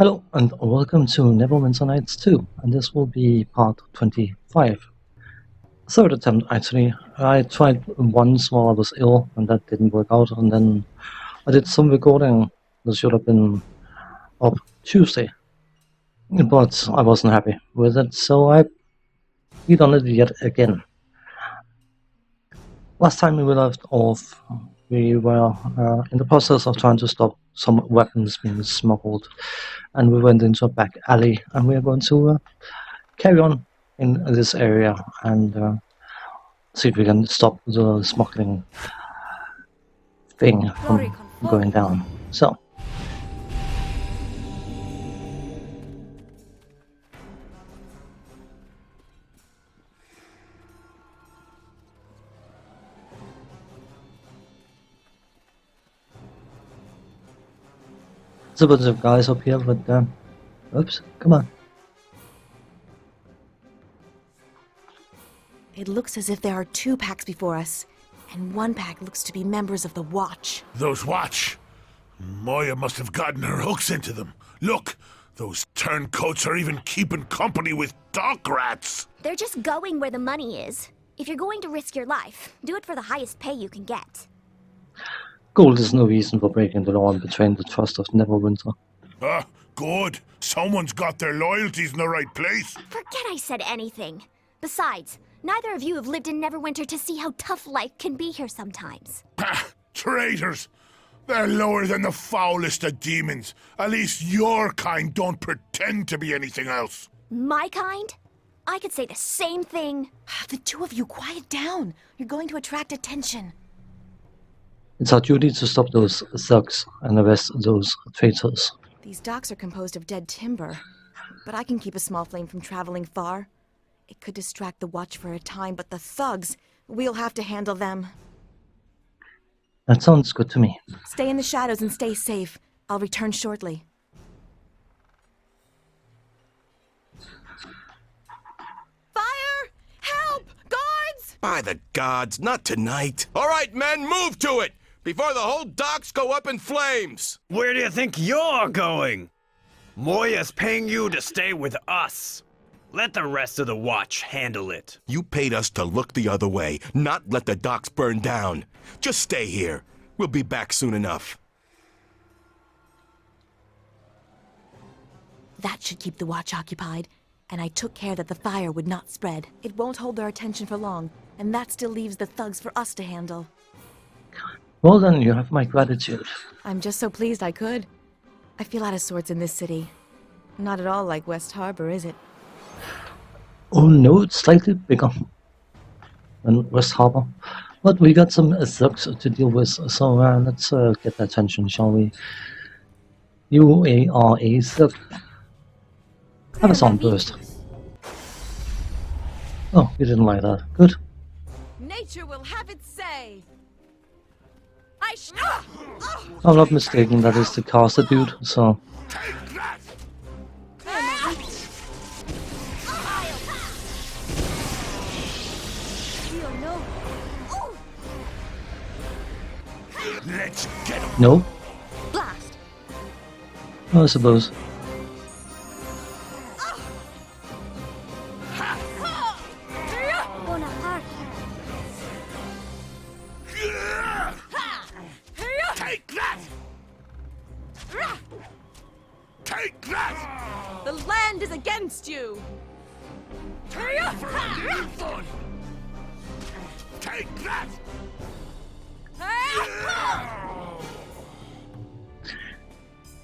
Hello and welcome to Neverwinter Nights 2, and this will be part 25. Third attempt actually. I tried once while I was ill and that didn't work out, and then I did some recording that should have been up Tuesday, but I wasn't happy with it, so I redone it yet again. Last time we left off, we were in the process of trying to stop some weapons being smuggled, and we went into a back alley, and we are going to carry on in this area and see if we can stop the smuggling thing from going down. So, there's a bunch of guys up here, but oops, come on. It looks as if there are two packs before us, and one pack looks to be members of the Watch. Those Watch? Moya must have gotten her hooks into them. Look, those turncoats are even keeping company with dock rats. They're just going where the money is. If you're going to risk your life, do it for the highest pay you can get. Gold is no reason for breaking the law and betraying the trust of Neverwinter. Ah, good. Someone's got their loyalties in the right place. Forget I said anything. Besides, neither of you have lived in Neverwinter to see how tough life can be here sometimes. Ah, traitors! They're lower than the foulest of demons. At least your kind don't pretend to be anything else. My kind? I could say the same thing. The two of you, quiet down. You're going to attract attention. It's our duty to stop those thugs and arrest those traitors. These docks are composed of dead timber, but I can keep a small flame from traveling far. It could distract the Watch for a time, but the thugs, we'll have to handle them. That sounds good to me. Stay in the shadows and stay safe. I'll return shortly. Fire! Help! Guards! By the gods, not tonight. All right, men, move to it! Before the whole docks go up in flames! Where do you think you're going? Moya's paying you to stay with us. Let the rest of the Watch handle it. You paid us to look the other way, not let the docks burn down. Just stay here. We'll be back soon enough. That should keep the Watch occupied, and I took care that the fire would not spread. It won't hold their attention for long, and that still leaves the thugs for us to handle. Well then, you have my gratitude. I'm just so pleased I could. I feel out of sorts in this city. Not at all like West Harbor, is it? Oh no, it's slightly bigger than West Harbor. But we got some thugs to deal with, so let's get their attention, shall we? You are a thug. Have a sound burst. Oh, you didn't like that. Good. Nature will have its say. I'm not mistaken, that is the caster dude, so... Take that! Let's get him. No? Blast! I suppose. Bonaparte. Take that! Take that! The land is against you! Take that!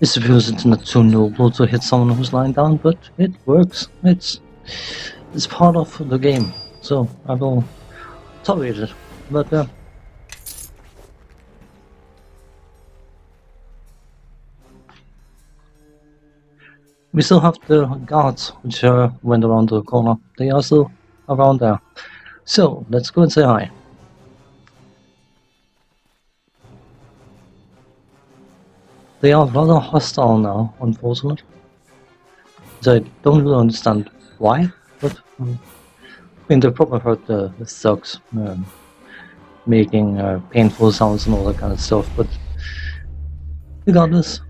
I suppose it's not too noble to hit someone who's lying down, but it works. It's part of the game, so I will tolerate it. But we still have the guards, which went around the corner. They are still around there. So let's go and say hi. They are rather hostile now, unfortunately. So I don't really understand why, but I mean, they probably heard the thugs making painful sounds and all that kind of stuff, but regardless.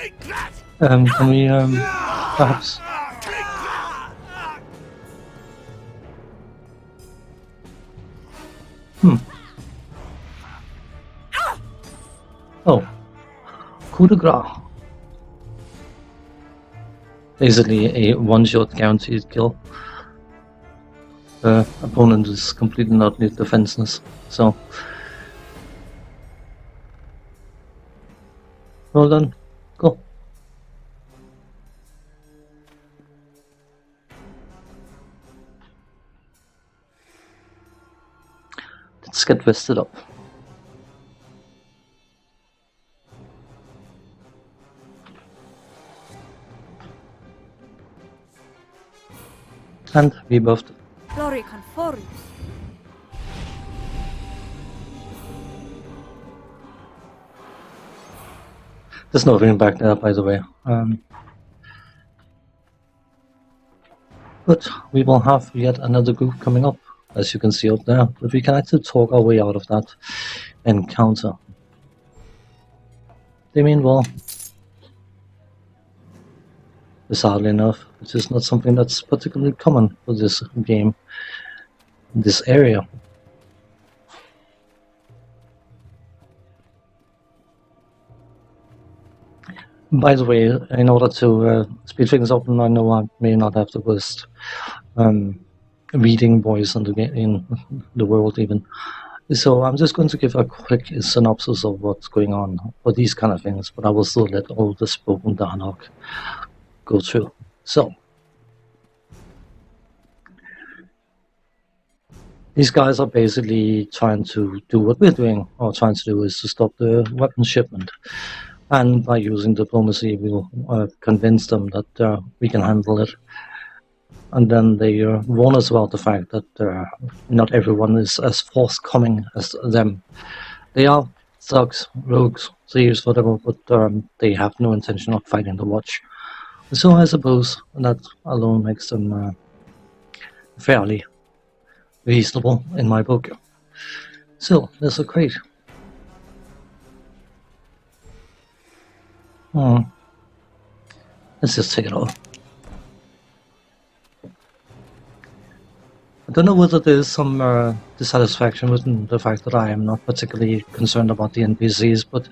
Take that! Can we perhaps? Take that! Oh, coup de grace. Basically a one-shot guaranteed kill. The opponent is completely not defenseless, so well done. Go. Let's get vested up. And we buffed. Glory Conforius. There's nothing back there, by the way. But we will have yet another group coming up, as you can see up there. But we can actually talk our way out of that encounter. They mean well. Bizarrely enough, which is not something that's particularly common for this game, this area. By the way, in order to speed things up, and I know I may not have the worst reading voice in the world even, so I'm just going to give a quick synopsis of what's going on for these kind of things, but I will still let all the spoken dialogue go through. So, these guys are basically trying to do what we're doing, or trying to do is to stop the weapon shipment. And by using diplomacy, we'll convince them that we can handle it. And then they warn us about the fact that not everyone is as forthcoming as them. They are thugs, rogues, thieves, whatever, but they have no intention of fighting the Watch. So I suppose that alone makes them fairly reasonable in my book. So, there's a crate. Let's just take it off. I don't know whether there's some dissatisfaction with the fact that I am not particularly concerned about the NPCs, but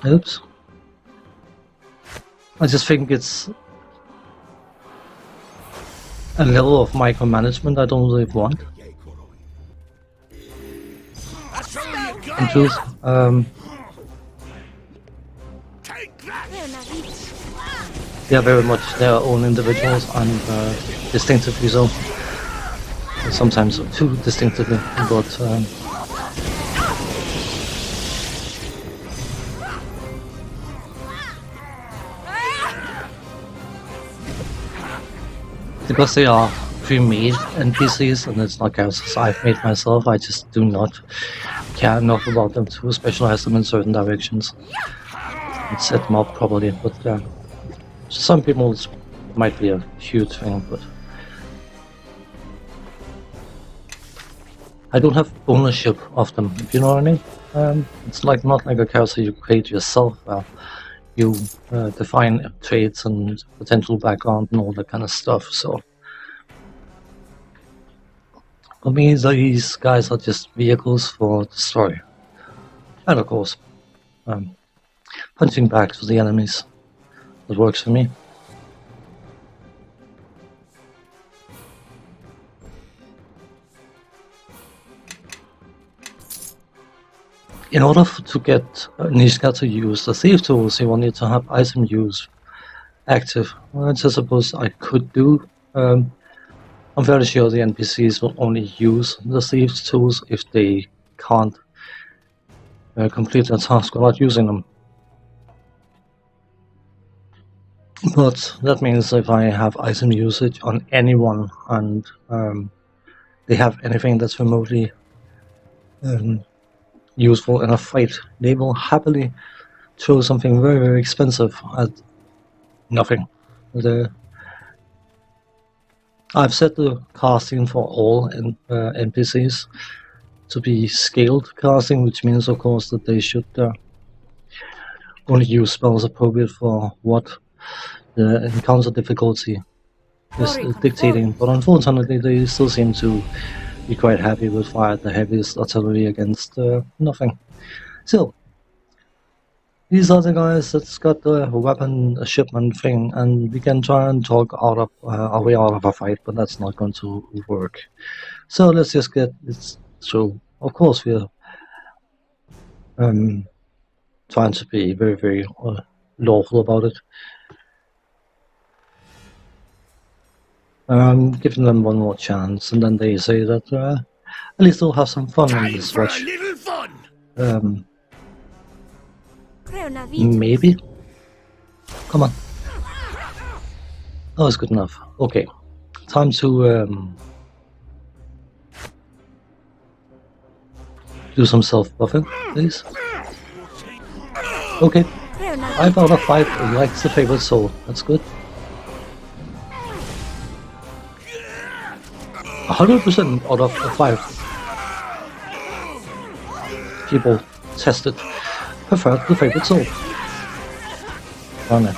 oops. I just think it's a level of micromanagement I don't really want. In truth, they are very much their own individuals and distinctively so. Sometimes too distinctively, but because they are pre-made NPCs and it's not characters I've made myself, I just do not care enough about them to specialize them in certain directions and set them up properly, but some people it might be a huge thing, but I don't have ownership of them, if you know what I mean. It's like not like a character you create yourself. You define traits and potential background and all that kind of stuff. So for me, these guys are just vehicles for the story, and of course, punching back to the enemies. That works for me. In order to get Nishka to use the thief tools, you will need to have item use active, which I suppose I could do. I'm very sure the NPCs will only use the thief tools if they can't complete their task without using them. But that means if I have item usage on anyone and they have anything that's remotely useful in a fight, they will happily throw something very, very expensive at nothing. I've set the casting for all NPCs to be scaled casting, which means of course that they should only use spells appropriate for what the encounter difficulty is dictating, but unfortunately they still seem to be quite happy with fire the heaviest artillery against nothing. So, these are the guys that's got the weapon shipment thing, and we can try and talk out of our way out of a fight, but that's not going to work. So let's just get this through. Of course, we're trying to be very, very lawful about it. Giving them one more chance, and then they say that at least they'll have some fun on Time this for a watch. little fun! Maybe? Come on. That was good enough. Okay. Time to do some self-buffing, please. Okay. 5 out of 5 likes the favorite soul. That's good. 100% out of 5 people tested preferred the favorite soul. Darn it.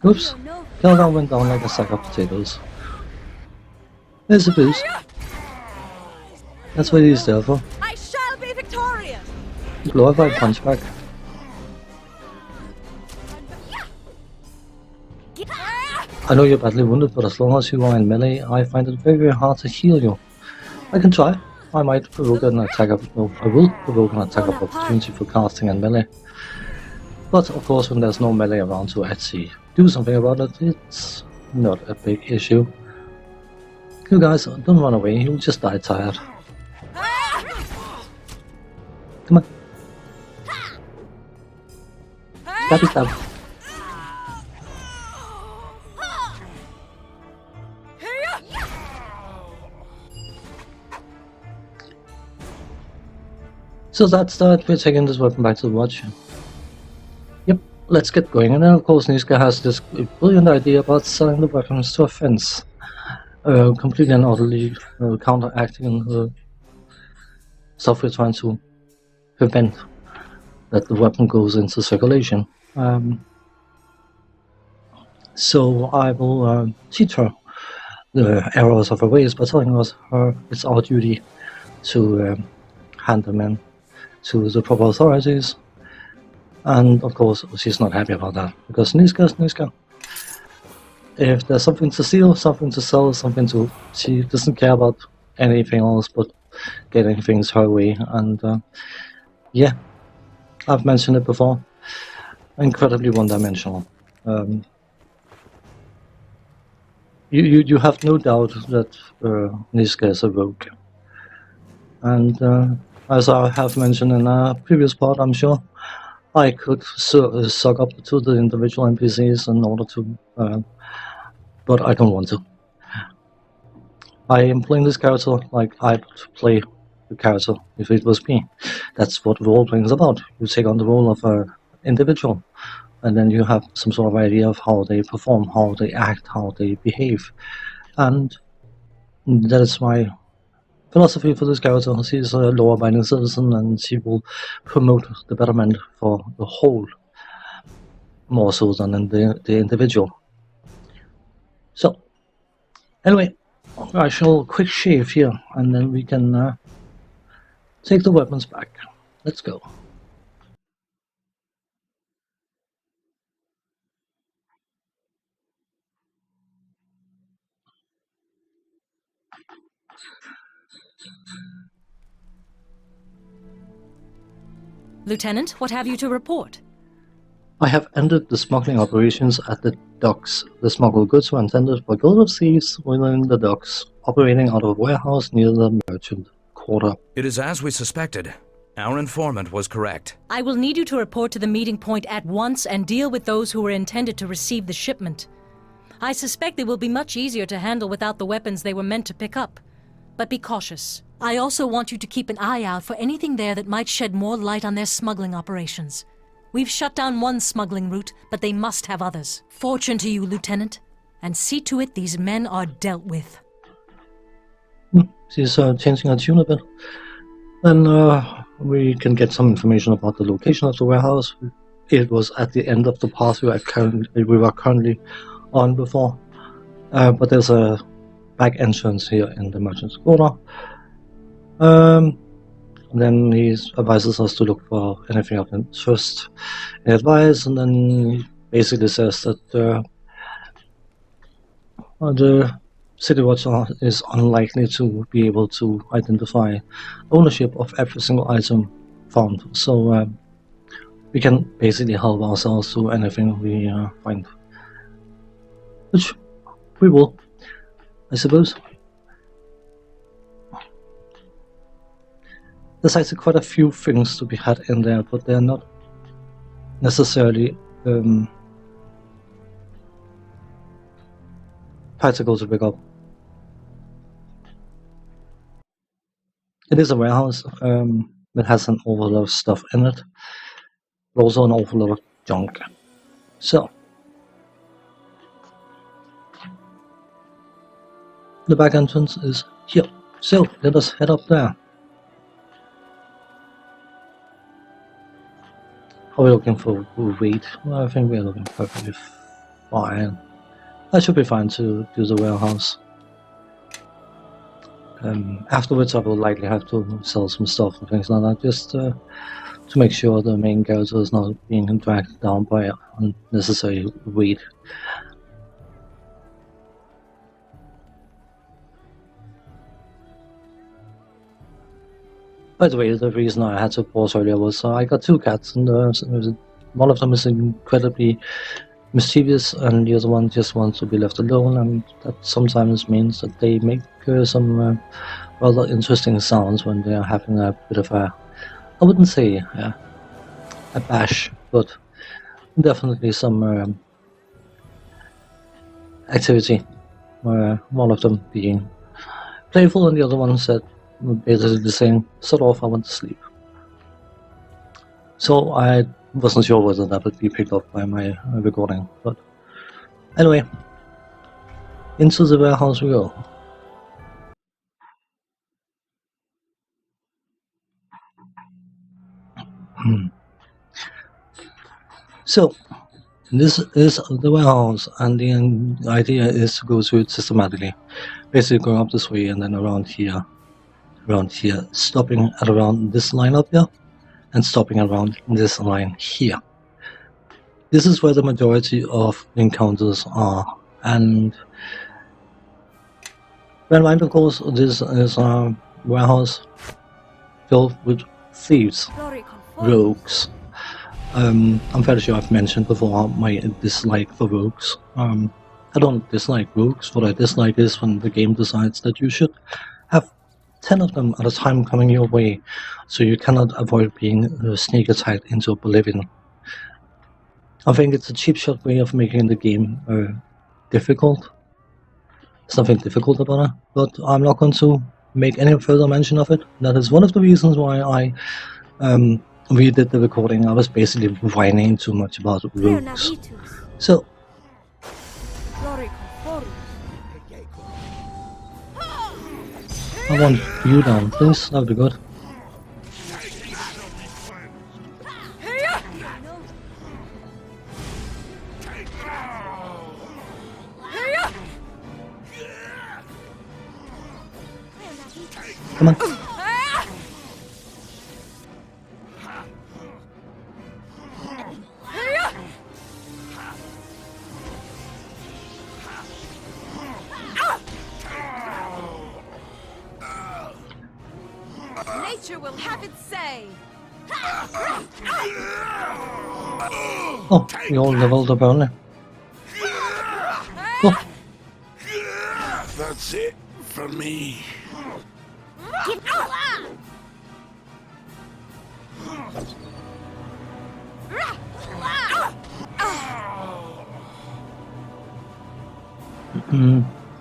Oops. Kelda went down like a sack of potatoes. There's a boost. That's what he's there for. I shall be victorious! Glorified punchback. I know you're badly wounded, but as long as you are in melee, I find it very, very hard to heal you. I can try. I might provoke an attack of... No, I will provoke an attack of opportunity for casting and melee. But of course, when there's no melee around to actually do something about it, it's not a big issue. You guys, don't run away, you'll just die tired. Come on. Stabby stab. So that's that, we're taking this weapon back to the watch. Yep, let's get going. And then of course Niska has this brilliant idea about selling the weapons to a fence. Completely and utterly counteracting the stuff we're trying to prevent that the weapon goes into circulation. So I will teach her the errors of her ways by telling us it's our duty to hand them in to the proper authorities. And of course she's not happy about that, because Niska. If there's something to steal, something to sell, something to... She doesn't care about anything else but getting things her way. And yeah, I've mentioned it before. Incredibly one-dimensional. You have no doubt that Niska is a rogue. And as I have mentioned in a previous part, I'm sure I could suck up to the individual NPCs in order to... but I don't want to. I am playing this character like I'd play the character if it was me. That's what role-playing is about. You take on the role of an individual, and then you have some sort of idea of how they perform, how they act, how they behave. And that is my philosophy for this character. She's a law-abiding citizen, and she will promote the betterment for the whole, more so than the individual. So, anyway, I shall quick shave here, and then we can take the weapons back. Let's go. Lieutenant, what have you to report? I have ended the smuggling operations at the docks. The smuggled goods were intended for guild of thieves within the docks, operating out of a warehouse near the merchant quarter. It is as we suspected. Our informant was correct. I will need you to report to the meeting point at once and deal with those who were intended to receive the shipment. I suspect they will be much easier to handle without the weapons they were meant to pick up. But be cautious. I also want you to keep an eye out for anything there that might shed more light on their smuggling operations. We've shut down one smuggling route, but they must have others. Fortune to you, Lieutenant, and see to it these men are dealt with. She's changing her tune a bit. Then we can get some information about the location of the warehouse. It was at the end of the path we were currently on before, but there's a back entrance here in the merchant's quarter. Then he advises us to look for anything of interest in advice, and then he basically says that the City Watcher is unlikely to be able to identify ownership of every single item found, so we can basically help ourselves to anything we find, which we will, I suppose. There's actually quite a few things to be had in there, but they're not necessarily practical to pick up. It is a warehouse that has an awful lot of stuff in it, but also an awful lot of junk. So, the back entrance is here. So, let us head up there. Are we looking for weight? Well, I think we're looking perfectly fine. That should be fine to do the warehouse. Afterwards I will likely have to sell some stuff and things like that, just to make sure the main character is not being dragged down by unnecessary weight. By the way, the reason I had to pause earlier was I got two cats, and one of them is incredibly mischievous, and the other one just wants to be left alone, and that sometimes means that they make some rather interesting sounds when they are having a bit of a, I wouldn't say a bash, but definitely some activity. One of them being playful, and the other one said basically saying, "Shut off, I want to sleep." So I wasn't sure whether that would be picked up by my recording, but anyway, into the warehouse we go. So, this is the warehouse, and the idea is to go through it systematically. Basically going up this way and then around here, stopping at around this line up here, and stopping around this line here. This is where the majority of encounters are, and bear in mind, of course, this is a warehouse filled with thieves, rogues. I'm fairly sure I've mentioned before my dislike for rogues. I don't dislike rogues. What I dislike is when the game decides that you should have 10 of them at a time coming your way, so you cannot avoid being sneak attacked into oblivion. I think it's a cheap shot way of making the game difficult. There's nothing difficult about it, but I'm not going to make any further mention of it. That is one of the reasons why I redid the recording. I was basically whining too much about rogues. So, I want you down, please. That would be good. Come on. Nature will have its say. Oh, we all leveled up only. Cool. That's it for me.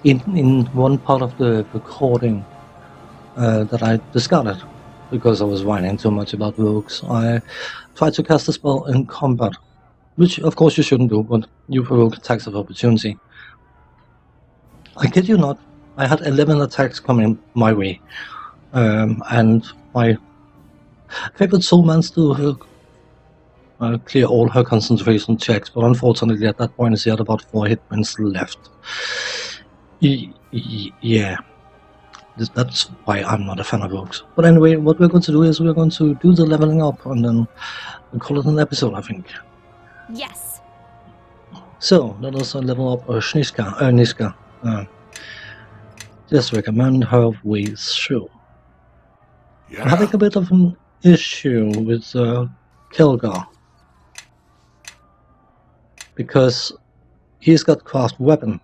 In one part of the recording that I discarded because I was whining too much about rogues, I tried to cast a spell in combat, which of course you shouldn't do, but you provoke attacks of opportunity. I kid you not, I had 11 attacks coming my way, and my Favorite soul managed to clear all her concentration checks, but unfortunately at that point she had about 4 hit points left. Yeah. That's why I'm not a fan of rogues. But anyway, what we're going to do is we're going to do the leveling up and then we'll call it an episode, I think. Yes. So, let us level up Niska. Just recommend her ways through. Yeah. I'm having a bit of an issue with Kelgar. Because he's got craft weapon.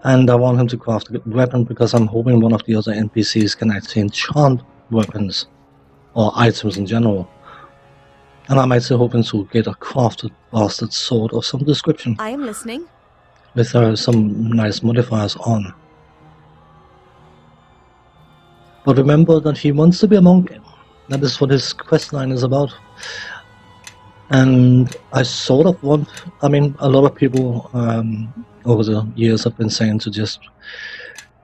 And I want him to craft a weapon because I'm hoping one of the other NPCs can actually enchant weapons. Or items in general. And I'm actually hoping to get a crafted bastard sword of some description. I am listening. With some nice modifiers on. But remember that he wants to be a monk. That is what his questline is about. And I sort of want... I mean, a lot of people over the years have been saying to just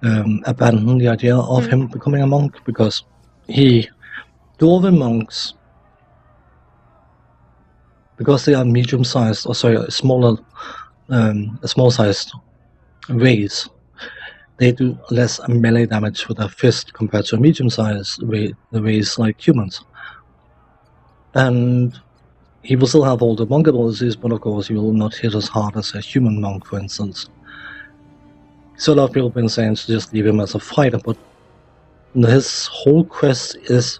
abandon the idea of him becoming a monk. Because dwarven monks... Because they are medium-sized, or sorry, a small-sized race, they do less melee damage with a fist compared to a medium-sized race like humans. And he will still have all the monk abilities, but of course he will not hit as hard as a human monk, for instance. So a lot of people have been saying to just leave him as a fighter, but his whole quest is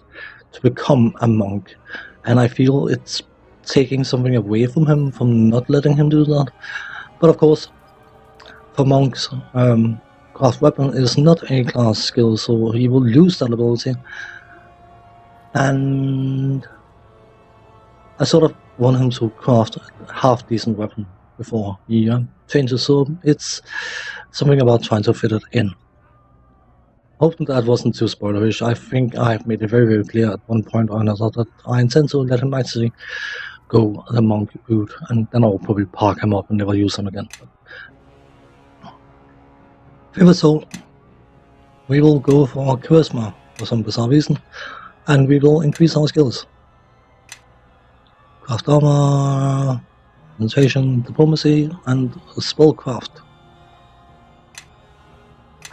to become a monk, and I feel it's taking something away from him, from not letting him do that. But of course, for monks, craft weapon is not a class skill, so he will lose that ability. And I sort of want him to craft a half-decent weapon before he changes, so it's something about trying to fit it in. Hoping that wasn't too spoilerish. I think I've made it very, very clear at one point or another that I intend to let him actually go the monk route, and then I'll probably park him up and never use him again. Favorite soul, we will go for charisma for some bizarre reason, and we will increase our skills. Craft armor, concentration, diplomacy, and spellcraft.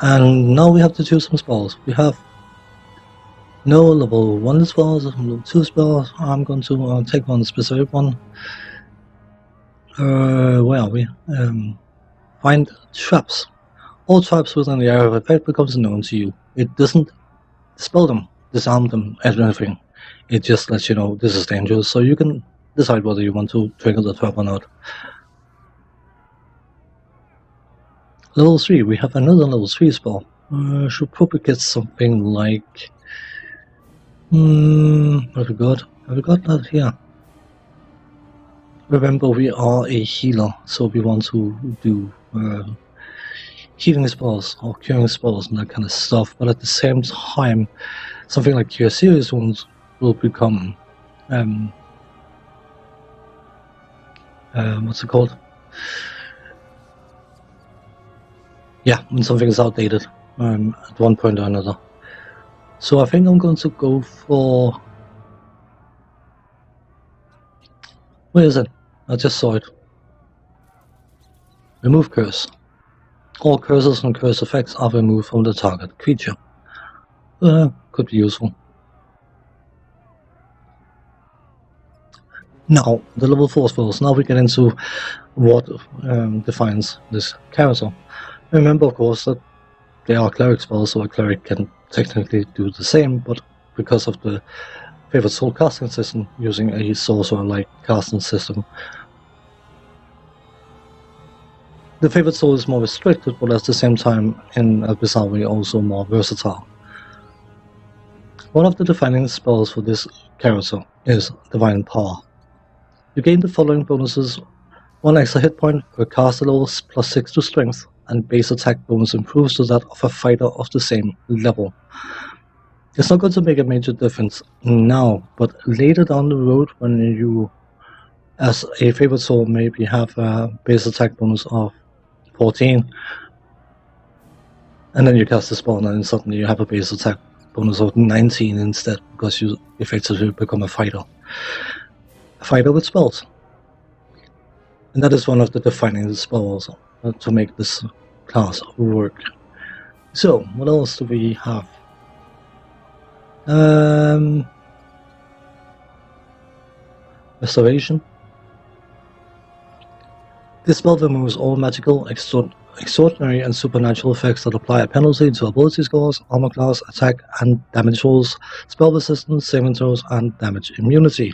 And now we have to choose some spells. We have no level 1 spells, level 2 spells. I'm going to take one specific one. Where are we? Find traps. All traps within the area of effect becomes known to you. It doesn't dispel them, disarm them, anything. It just lets you know this is dangerous, so you can decide whether you want to trigger the trap or not. Level 3, we have another level 3 spell. Should probably get something like... what have we got? Have we got that here? Remember, we are a healer, so we want to do healing spells or curing spells and that kind of stuff, but at the same time, something like Cure Serious Wounds will become... what's it called? Yeah, when something is outdated at one point or another. So I think I'm going to go for... Where is it? I just saw it. Remove curse. All curses and curse effects are removed from the target creature. Could be useful. Now, the level 4 spells. Now we get into what defines this character. Remember, of course, that they are cleric spells, so a cleric can technically do the same, but because of the favorite soul casting system, using a sorcerer-like casting system, the favorite soul is more restricted, but at the same time, in a bizarre way, also more versatile. One of the defining spells for this character is Divine Power. You gain the following bonuses: 1 extra hit point per caster level, +6 to strength, and base attack bonus improves to that of a fighter of the same level. It's not going to make a major difference now, but later down the road, when you, as a favorite soul, maybe have a base attack bonus of 14, and then you cast the spell, and then suddenly you have a base attack bonus of 19 instead, because you effectively become a fighter. A fighter with spells. And that is one of the defining spells to make this class work. So, what else do we have? Restoration. This spell removes all magical, extraordinary, and supernatural effects that apply a penalty to ability scores, armor class, attack, and damage rolls, spell resistance, saving throws, and damage immunity.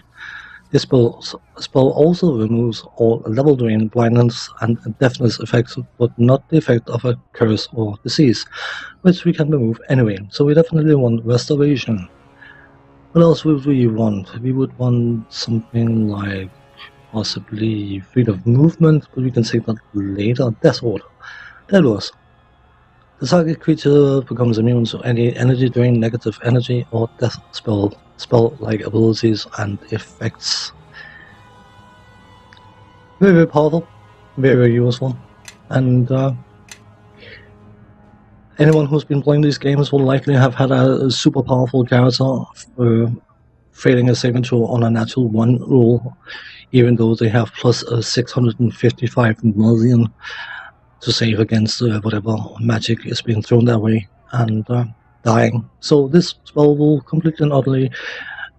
This spell also removes all level drain, blindness, and deafness effects, but not the effect of a curse or disease, which we can remove anyway. So we definitely want restoration. What else would we want? We would want something like possibly freedom of movement, but we can say that later. Death Order. That was. The target creature becomes immune to any energy drain, negative energy, or death spell-like abilities and effects. Very, very powerful, very, very useful, and anyone who's been playing these games will likely have had a super powerful character failing a saving throw on a natural 1 roll, even though they have plus 655 million to save against whatever magic is being thrown their way and dying. So this spell will completely and utterly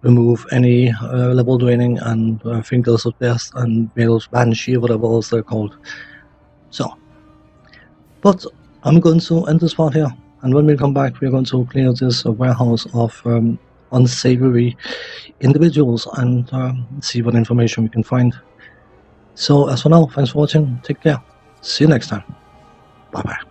remove any level draining and Fingers of Death and Veil's Banshee, whatever else they're called. So, but I'm going to end this part here, and when we come back we're going to clear this warehouse of unsavory individuals and see what information we can find. So as for now, thanks for watching, take care, see you next time, bye bye.